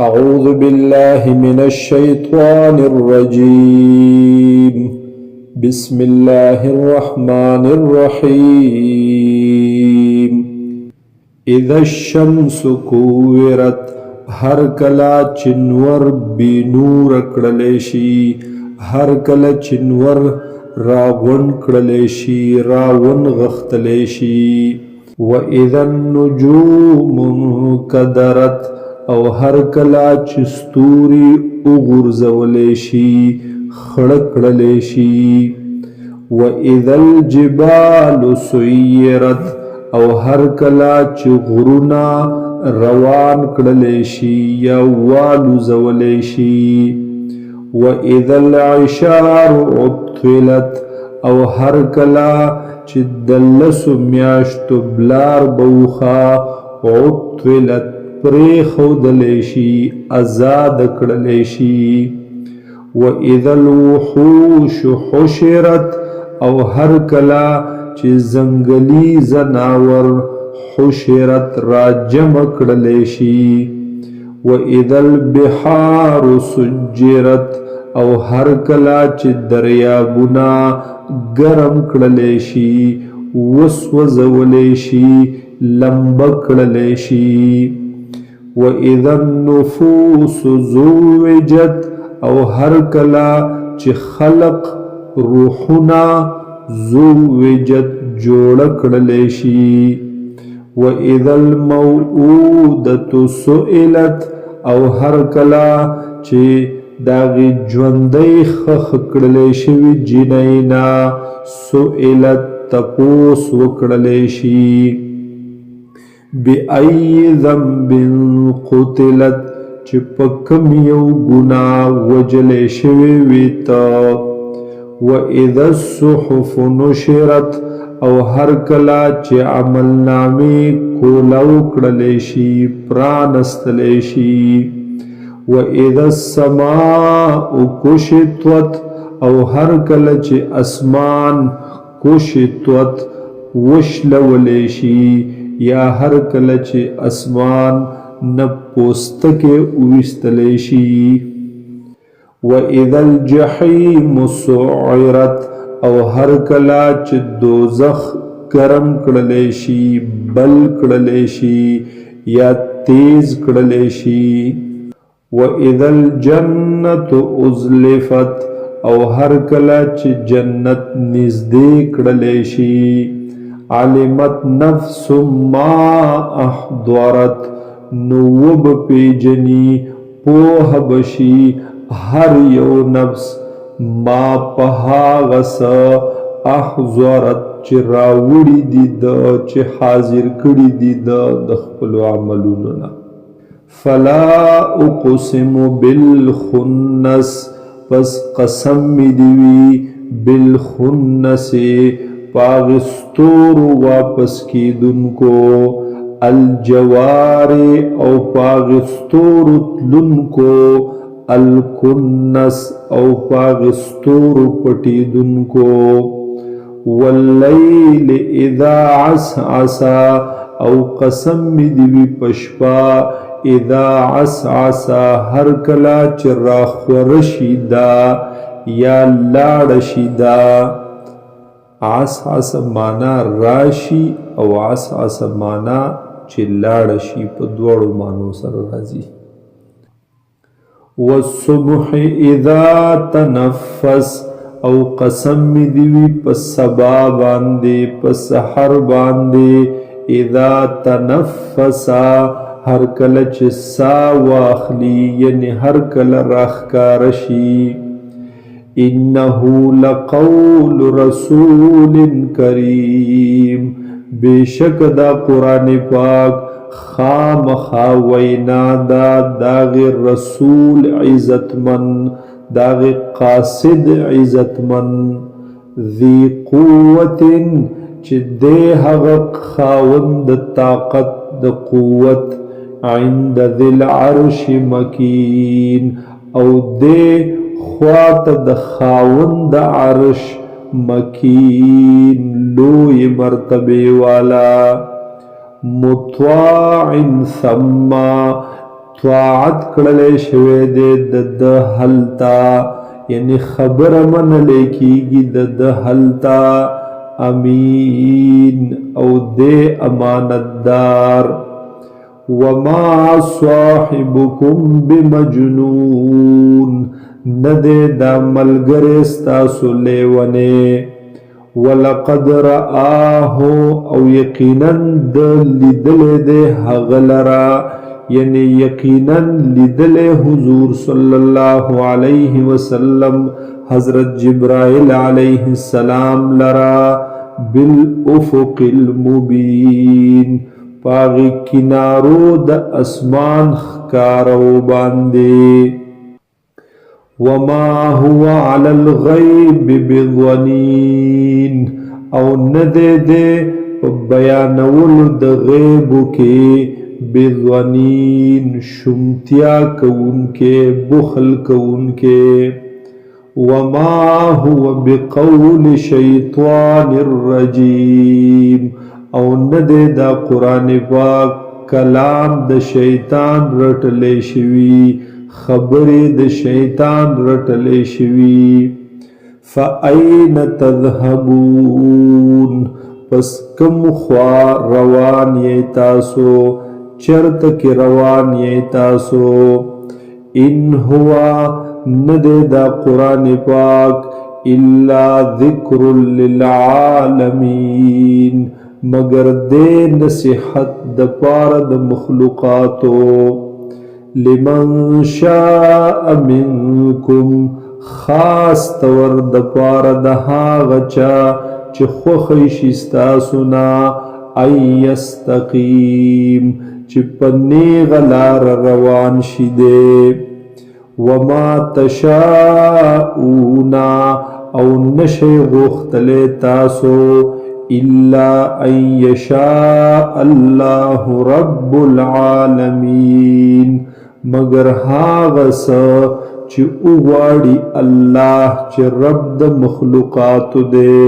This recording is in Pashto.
أعوذ بالله من الشيطان الرجيم بسم الله الرحمن الرحيم إذا الشمس كورت هر کلا چنور بنور کړلشي هر کلا چنور راغون کړلشي راون غختلشي وإذا النجوم كدرت او هر کلا چې ستوري وغورځولی شي خړه کړلی شي واذا الجبال سيرت او هر کلا چې غرونه روان کړلی شي یا والوځولی شي واذا العشار عطلت او هر کلا چې د لسو میاشتو بلار بوخه عطلت پری خودلی شي آزاد کړلی شي واذا الوحوش حشرت او هر کلا چې ځنګلي ځناور حشرت را جمع کړلی شي واذا البحار سجرت او هر کلا چې دریابونه ګرم کړلی شي وسوځولی شي لمبه کړلی شي وإذا النفوس زوجت او هر کلا چې خلق روحنا زوجت جوړ کړلی شي وإذا الموءودة سئلت او هر کلا چې داغي ژوندۍ خخ کړلی شوي جنینا سئلت تپوس وکړلی شي بأي ذنب قتلت چې په کوم یو ګناه وجلی شوی وي ته واذا الصحف نشرت او هر کله چې عملنامې کولاو کړلی شي پرانستلی شي واذا السماء کشطت او هر کله چې اسمان کشطت وشلولی شي یا هر کله چې اسمان نه پوستکې ویستلی شي واذا الجحیم سعرت او هر کله چې دوزخ ګرم کړلی شي بل کړلی شي یا تیز کړلی شي واذا الجنة ازلفت او هر کله چې جنت نږدې کړلی شي علمت نفس ما احضرت نوب پیجنی پوه بشی هر یو نفس ما پها غس احضرت چې راوړي دي د چې حاضر کړي دي د خپل عملونو نه فلا اقسم بالخنس پس قسم می دی بالخنس پاغستور واپس کی دن کو الجوار او پاغستور تلن کو الکنس او پاغستور پٹی دن کو واللیل اذا عسعسا او قسم می دیوی پشپا اذا عسعسا هر کلا چرا خورشیدا یا لاړشیدا عسعس مانا راشی او عسعس مانا چې لاړ شي په دوړو مانو سره راځي والصبح اذا تنفس او قسم می دیوی په سبا باندې په سحر باندې اذا تنفسا هر کله چې سا واخلی یعنی هر کله راخکار شي انه لقول رسول کریم بیشک دا قرآن پاک خامخا وینا دا داغ رسول عزتمن داغ قاصد عزتمن ذی قوت چې دے حق خاوند طاقت د قوت عند ذی العرش مکین او دے خوات د خاوند عرش مکین لوی مرتبه والا مطاع ثم طاعت کړلې شوی دی د هلتا یعنی خبره منلې کیږي د هلتا امین او دې امانتدار وما صاحبكم بمجنون ندې دا ملګری ستاسو لیونی ولقد رآه او یقینا د لیدلې د هغه لرا یعنی یقینا لیدلې حضور صلی الله علیه وسلم حضرت جبرائیل علیہ السلام لرا بالافق المبین پاغی کنارو د اسمان خکارو باندې وما هو على الغیب بضنین او ندے دے بیانولو د غیبو کے بضنین شمتیا کون کے بخل کون کے وما هو بقول شیطان الرجیم او ندے دا قرآن پاک کلام د شیطان رټلې شوی خبرې د شیطان رټلې شوی فأین تذهبون پس کم خوا روان یې تاسو چرته کې روان یې تاسو ان هوا ندے دا قرآن پاک الا ذکر للعالمین مگر دے نصیحت د پاره د مخلوقاتو لمن شاء منکم خاص طور د پاره د هغه چا چې خوښی شي ستاسو نه ای یستقیم چې په نیغه لار روان شي دی وما تشاءون او نشي غوښتلی تاسو الا ان یشاء الله رب العالمین مگر هغه څه چې وغواړي الله چې رب د مخلوقاتو دی